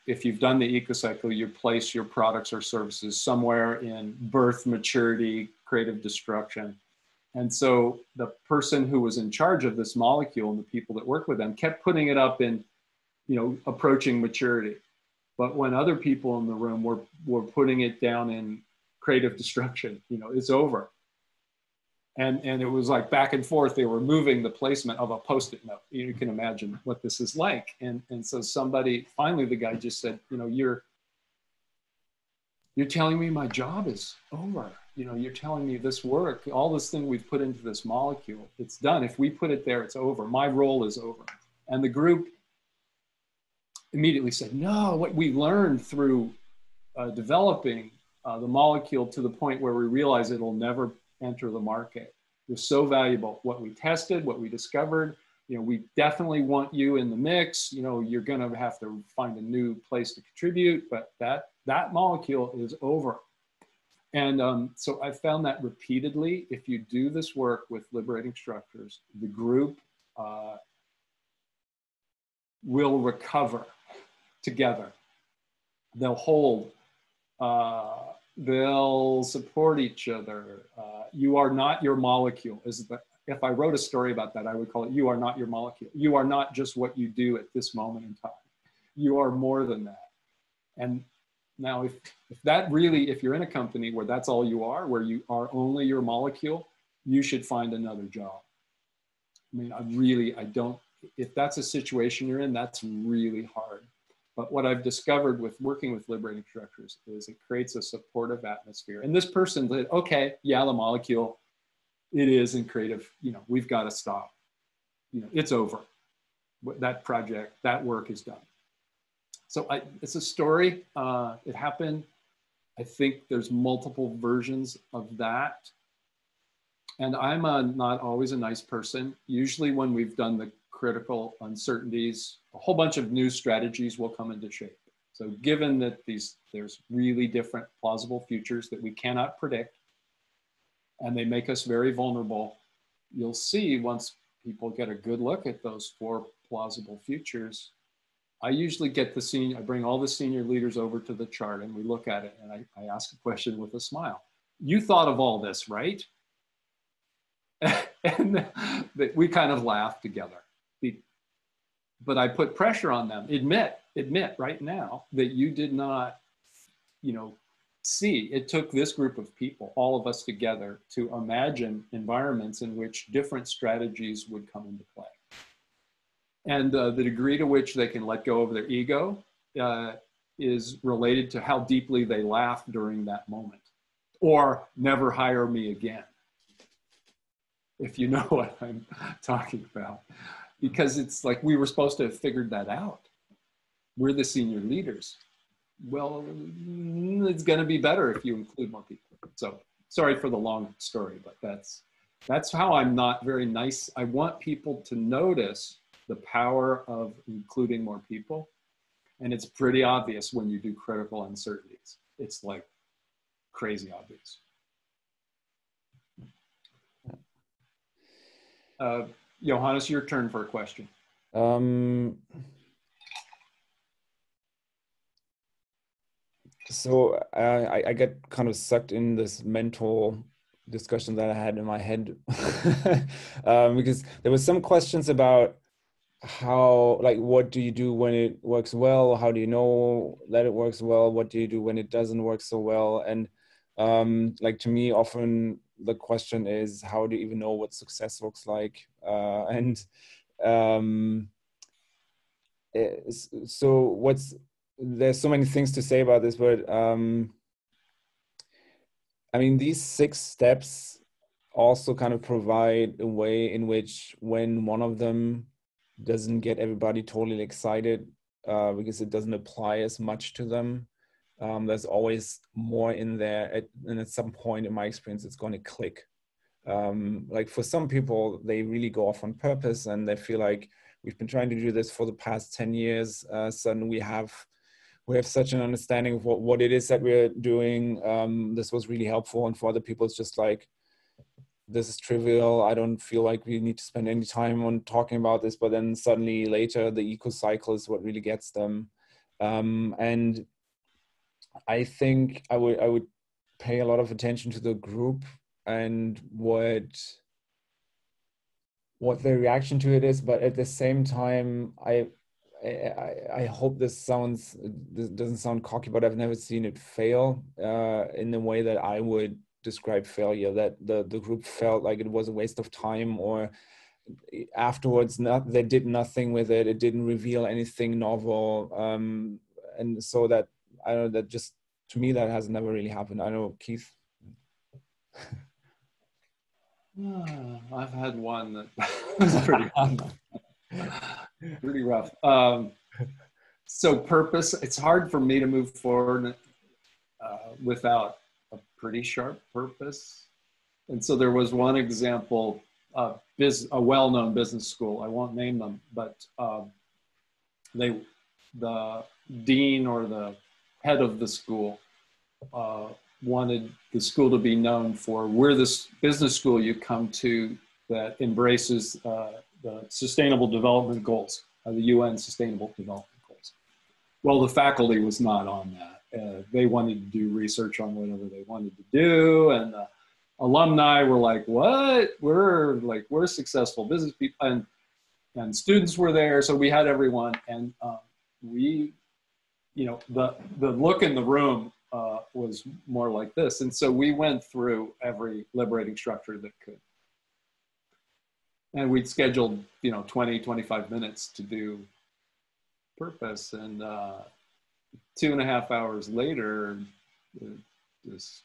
if you've done the ecocycle, you place your products or services somewhere in birth, maturity, creative destruction. And so the person who was in charge of this molecule and the people that work with them kept putting it up in, approaching maturity. But when other people in the room were putting it down in creative destruction, it's over. And it was like back and forth. They were moving the placement of a Post-it note. You can imagine what this is like. And so finally the guy just said, you're telling me my job is over. You're telling me this work, all this thing we've put into this molecule, it's done. If we put it there, it's over. My role is over. And the group immediately said, no, what we learned through developing the molecule to the point where we realize it'll never enter the market was so valuable. What we tested, what we discovered, we definitely want you in the mix. You're going to have to find a new place to contribute, but that molecule is over. And so I found that repeatedly, if you do this work with Liberating Structures, the group will recover together. They'll hold, they'll support each other. You are not your molecule. If I wrote a story about that, I would call it, you are not your molecule. You are not just what you do at this moment in time. You are more than that. And now if that really, if you're in a company where that's all you are, where you are only your molecule, you should find another job. I mean, I don't, if that's a situation you're in, that's really hard. But what I've discovered with working with Liberating Structures is it creates a supportive atmosphere. And this person said, okay, yeah, the molecule, it is in creative, you know, we've got to stop. You know, it's over. That project, that work is done. So it's a story. It happened. I think there's multiple versions of that. And I'm not always a nice person. Usually when we've done the critical uncertainties, a whole bunch of new strategies will come into shape. So given that there's really different plausible futures that we cannot predict, and they make us very vulnerable, you'll see once people get a good look at those 4 plausible futures, I usually get I bring all the senior leaders over to the chart and we look at it and I ask a question with a smile. You thought of all this, right? And we kind of laugh together. But I put pressure on them. Admit right now that you did not, you know, see. It took this group of people, all of us together, to imagine environments in which different strategies would come into play. And the degree to which they can let go of their ego is related to how deeply they laugh during that moment, or never hire me again, if you know what I'm talking about. Because it's like we were supposed to have figured that out. We're the senior leaders. Well, it's going to be better if you include more people. So sorry for the long story, but that's how I'm not very nice. I want people to notice the power of including more people. And it's pretty obvious when you do critical uncertainties. It's like crazy obvious. Johannes, your turn for a question. So I get kind of sucked in this mental discussion that I had in my head because there were some questions about how, like, what do you do when it works well? How do you know that it works well? What do you do when it doesn't work so well? And like, to me, often the question is, how do you even know what success looks like? So there's so many things to say about this, but I mean, these 6 steps also kind of provide a way in which, when one of them doesn't get everybody totally excited because it doesn't apply as much to them, there's always more in there, and at some point in my experience it's going to click. Like, for some people, they really go off on purpose and they feel like, we've been trying to do this for the past 10 years, suddenly we have such an understanding of what it is that we're doing. This was really helpful. And for other people, it's just like, this is trivial. I don't feel like we need to spend any time on talking about this. But then suddenly later, the eco cycle is what really gets them. And I think I would pay a lot of attention to the group and what their reaction to it is. But at the same time, I hope this doesn't sound cocky, but I've never seen it fail in the way that I would describe failure, that the group felt like it was a waste of time, or afterwards they did nothing with it. It didn't reveal anything novel. And so that, I don't know, that just, to me, that has never really happened. I know, Keith. I've had one that was pretty rough. So purpose, it's hard for me to move forward without a pretty sharp purpose. And so there was one example, a well-known business school, I won't name them, but the dean or the head of the school wanted the school to be known for, we're this business school you come to that embraces the Sustainable Development Goals, the UN Sustainable Development Goals. Well, the faculty was not on that. They wanted to do research on whatever they wanted to do, and alumni were like, "What? We're successful business people," and students were there, so we had everyone, and we, you know, the look in the room was more like this, and so we went through every liberating structure that could, and we'd scheduled, you know, 20-25 minutes to do purpose, and 2.5 hours later, this.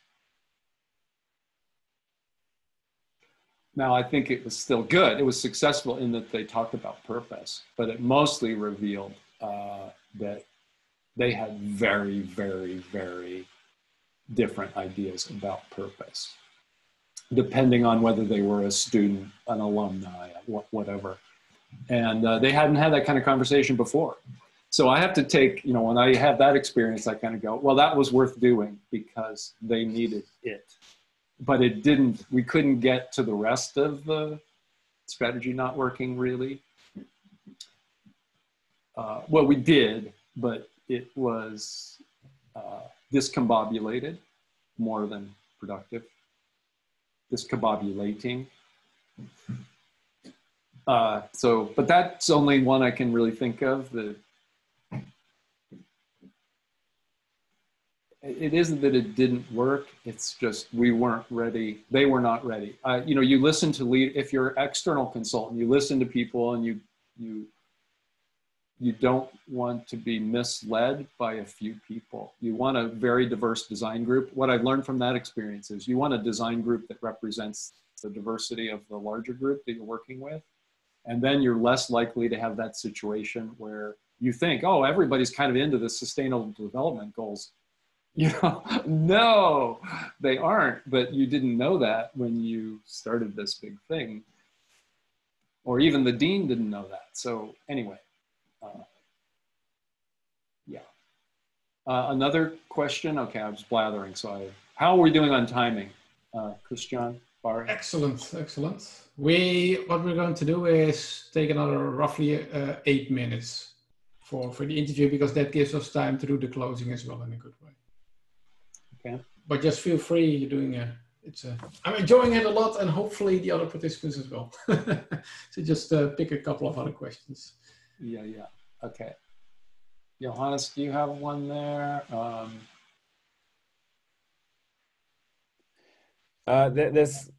Now, I think it was still good. It was successful in that they talked about purpose, but it mostly revealed that they had very, very, very different ideas about purpose, depending on whether they were a student, an alumni, whatever. And they hadn't had that kind of conversation before. So I have to take, you know, when I have that experience, I kind of go, well, that was worth doing because they needed it. But it didn't, we couldn't get to the rest of the strategy not working really. Well, we did, but it was discombobulated more than productive. Discombobulating. But that's only one I can really think of. It isn't that it didn't work. It's just we weren't ready. They were not ready. You know, you listen to if you're an external consultant, you listen to people, and you don't want to be misled by a few people. You want a very diverse design group. What I've learned from that experience is you want a design group that represents the diversity of the larger group that you're working with. And then you're less likely to have that situation where you think, oh, everybody's kind of into the sustainable development goals. You know, no, they aren't, but you didn't know that when you started this big thing. Or even the dean didn't know that. So anyway, yeah. Another question? Okay, I was blathering, so how are we doing on timing? Christian, Barry? Excellent, excellent. What we're going to do is take another roughly 8 minutes for the interview, because that gives us time to do the closing as well in a good way. Okay. But just feel free. You're doing I'm enjoying it a lot, and hopefully the other participants as well. So just pick a couple of other questions. Yeah. Okay. Johannes, do you have one there? There's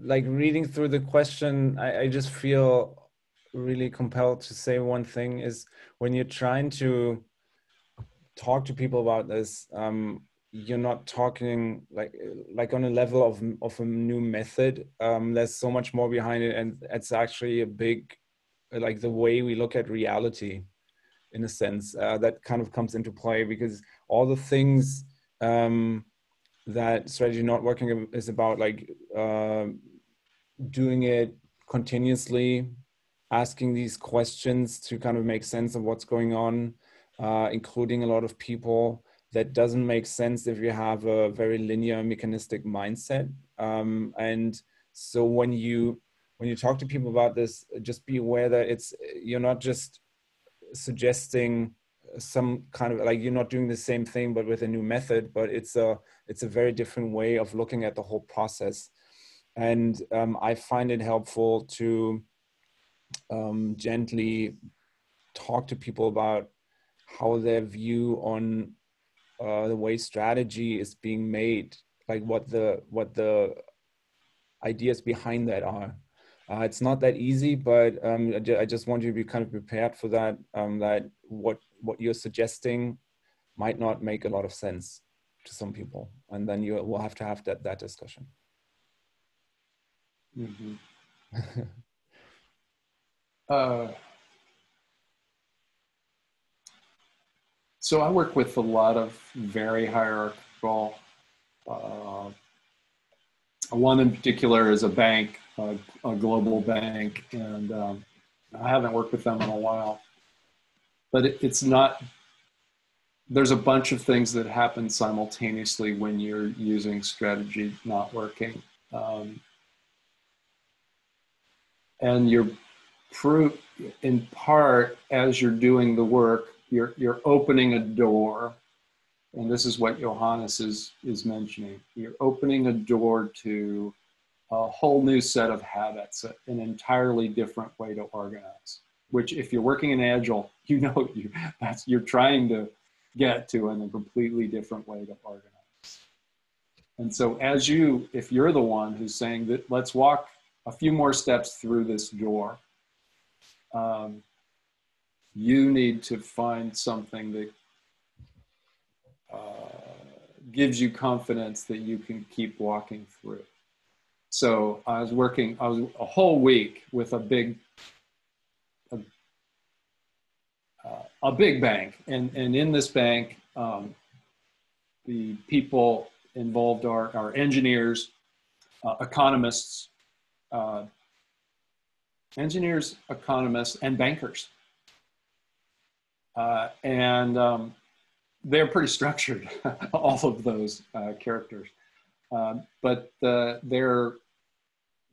like reading through the question, I just feel really compelled to say one thing is when you're trying to talk to people about this, you're not talking like on a level of a new method. There's so much more behind it, and it's actually a big, like the way we look at reality, in a sense, that kind of comes into play, because all the things that strategy not working is about, like doing it continuously, asking these questions to kind of make sense of what's going on, including a lot of people. That doesn't make sense if you have a very linear mechanistic mindset. And so when you talk to people about this, just be aware that you're not just suggesting some kind of, like, you're not doing the same thing but with a new method, but it's a very different way of looking at the whole process. And I find it helpful to gently talk to people about how their view on the way strategy is being made, like what the ideas behind that are. It's not that easy, but I just want you to be kind of prepared for that, that what you're suggesting might not make a lot of sense to some people. And then you will have to have that discussion. Mm-hmm. So I work with a lot of very hierarchical, one in particular is a bank, a global bank, and I haven't worked with them in a while, but it's not, there's a bunch of things that happen simultaneously when you're using strategy not working. And in part, as you're doing the work, you're opening a door, and this is what Johannes is mentioning. You're opening a door to a whole new set of habits, an entirely different way to organize, which if you're working in Agile, you know you're trying to get to in a completely different way to organize. And so if you're the one who's saying that let's walk a few more steps through this door, you need to find something that gives you confidence that you can keep walking through. So I was a whole week with a big bank, and in this bank, the people involved are engineers, economists, and bankers. And they're pretty structured, all of those characters. But their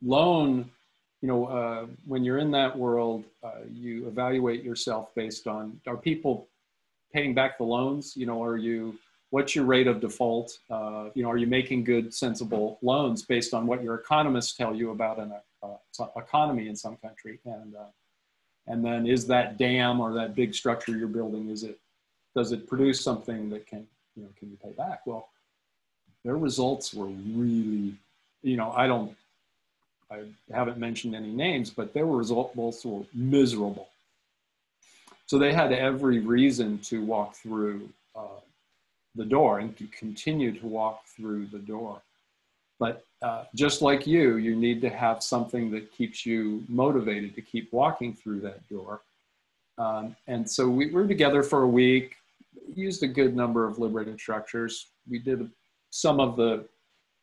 loan, when you're in that world, you evaluate yourself based on, are people paying back the loans? What's your rate of default? Are you making good, sensible loans based on what your economists tell you about an economy in some country? And then is that dam or that big structure you're building, does it produce something that can you pay back? Well, their results were really, I haven't mentioned any names, but their results were miserable. So they had every reason to walk through the door and to continue to walk through the door. But just like you need to have something that keeps you motivated to keep walking through that door. And so we were together for a week, used a good number of liberating structures. We did some of the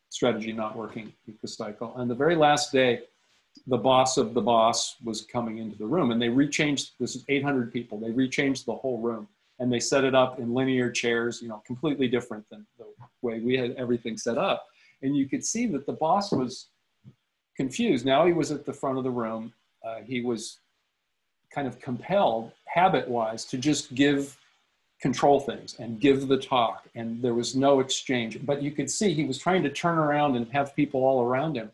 strategy Knotworking cycle. And the very last day, the boss of the boss was coming into the room, and they rechanged, this is 800 people, they rechanged the whole room, and they set it up in linear chairs, completely different than the way we had everything set up. And you could see that the boss was confused. Now he was at the front of the room. He was kind of compelled, habit-wise, to just control things and give the talk, and there was no exchange. But you could see he was trying to turn around and have people all around him.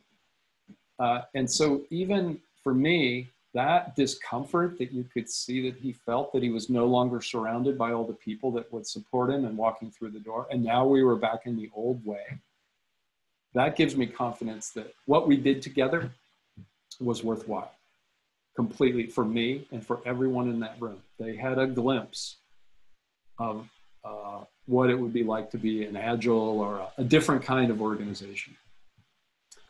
And so even for me, that discomfort that you could see that he felt, that he was no longer surrounded by all the people that would support him and walking through the door, and now we were back in the old way, that gives me confidence that what we did together was worthwhile, completely, for me and for everyone in that room. They had a glimpse of what it would be like to be an agile or a different kind of organization.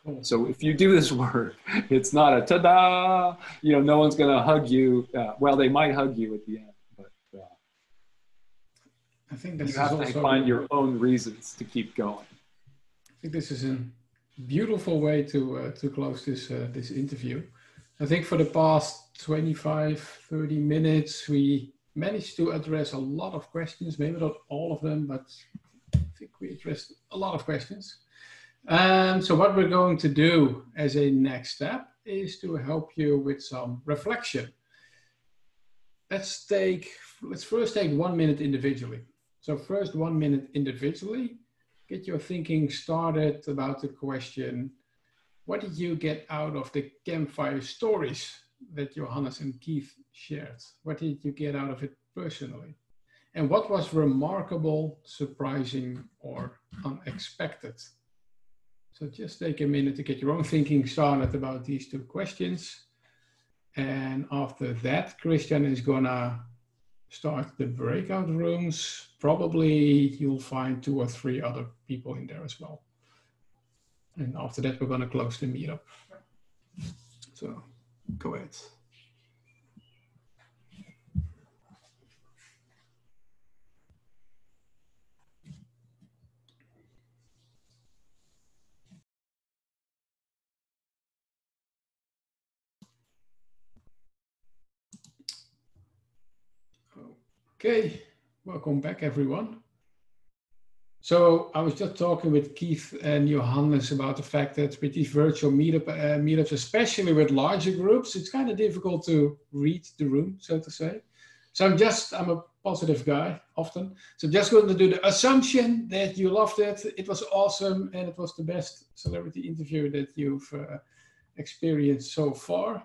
Cool. So if you do this work, it's not a ta-da, no one's going to hug you. Well, they might hug you at the end, but I think this you have to find your own reasons to keep going. I think this is a beautiful way to close this interview. I think for the past 25, 30 minutes, we managed to address a lot of questions, maybe not all of them, but I think we addressed a lot of questions. So what we're going to do as a next step is to help you with some reflection. Let's first take 1 minute individually. So first 1 minute individually, get your thinking started about the question, what did you get out of the Campfire Stories that Johannes and Keith shared? What did you get out of it personally? And what was remarkable, surprising, or unexpected? So just take a minute to get your own thinking started about these two questions. And after that, Christian is gonna start the breakout rooms. Probably you'll find 2 or 3 other people in there as well. And after that, we're gonna close the meetup. So go ahead. Okay, welcome back everyone. So I was just talking with Keith and Johannes about the fact that with these virtual meetups, especially with larger groups, it's kind of difficult to read the room, so to say. So I'm a positive guy often. So just going to do the assumption that you loved it. It was awesome, and it was the best celebrity interview that you've experienced so far.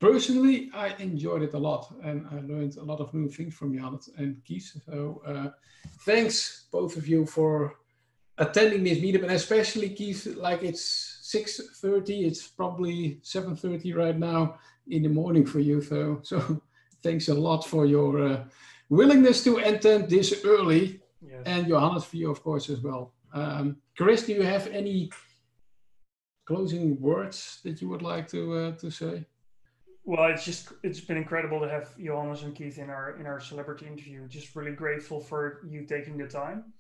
Personally, I enjoyed it a lot, and I learned a lot of new things from Johannes and Keith. So thanks, both of you, for attending this meetup, and especially Keith, like it's 6:30, it's probably 7:30 right now in the morning for you. So thanks a lot for your willingness to attend this early, yes. And Johannes, for you, of course, as well. Chris, do you have any closing words that you would like to say? Well, it's been incredible to have Johannes and Keith in our celebrity interview. Just really grateful for you taking the time.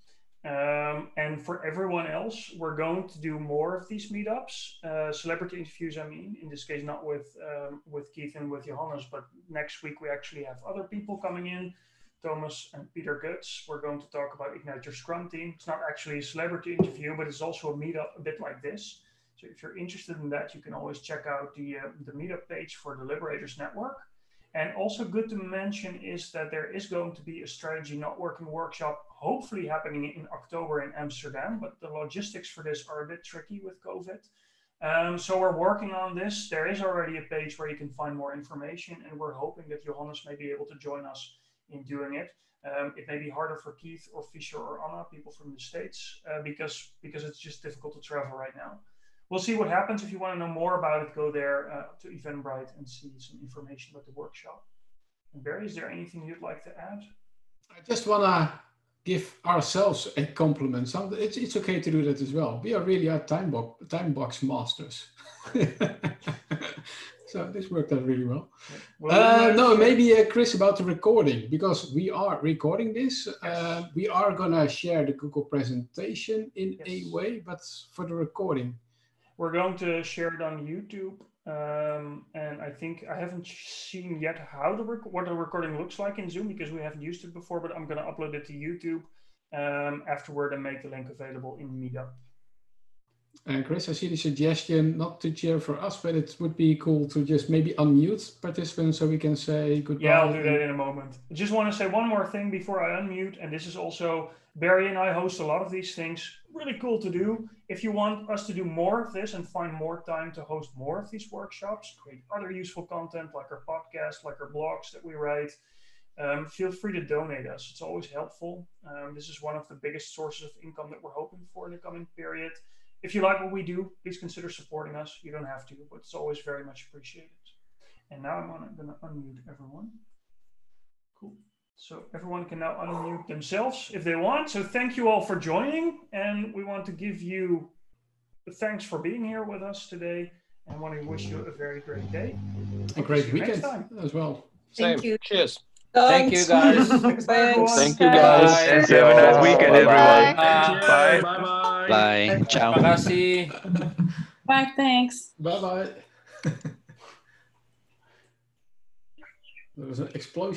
And for everyone else, we're going to do more of these meetups, celebrity interviews. I mean, in this case, not with Keith and with Johannes, but next week we actually have other people coming in, Thomas and Peter Guts. We're going to talk about Ignite Your Scrum Team. It's not actually a celebrity interview, but it's also a meetup a bit like this. So if you're interested in that, you can always check out the meetup page for the Liberators Network. And also good to mention is that there is going to be a Strategy Knotworking workshop, hopefully happening in October in Amsterdam, but the logistics for this are a bit tricky with COVID. So we're working on this. There is already a page where you can find more information, and we're hoping that Johannes may be able to join us in doing it. It may be harder for Keith or Fisher or Anna, people from the States, because it's just difficult to travel right now. We'll see what happens. If you want to know more about it, go there to Eventbrite and see some information about the workshop. And Barry, is there anything you'd like to add? I just want to give ourselves a compliment. It's okay to do that as well. We are really time box masters. So this worked out really well. No, maybe Chris, about the recording, because we are recording this. We are going to share the Google presentation in a way, but for the recording, we're going to share it on YouTube, and I think I haven't seen yet what the recording looks like in Zoom, because we haven't used it before, but I'm going to upload it to YouTube afterward and make the link available in Meetup. And Chris, I see the suggestion not to share for us, but it would be cool to just maybe unmute participants so we can say goodbye. Yeah, I'll do that in a moment. I just want to say one more thing before I unmute, and this is also, Barry and I host a lot of these things. Really cool to do. If you want us to do more of this and find more time to host more of these workshops, create other useful content like our podcast, like our blogs that we write, feel free to donate us. It's always helpful. This is one of the biggest sources of income that we're hoping for in the coming period. If you like what we do, please consider supporting us. You don't have to, but it's always very much appreciated. And now I'm going to unmute everyone. Cool. So everyone can now unmute themselves if they want. So thank you all for joining. And we want to give you thanks for being here with us today. And I want to wish you a very great day. A great weekend as well. Thank you. Cheers. Thank you, guys. Thanks. Thank you, guys. Thanks. Have a nice weekend, everyone. Bye. Bye. Bye. Ciao. Bye. Thanks. Bye. There was an explosion.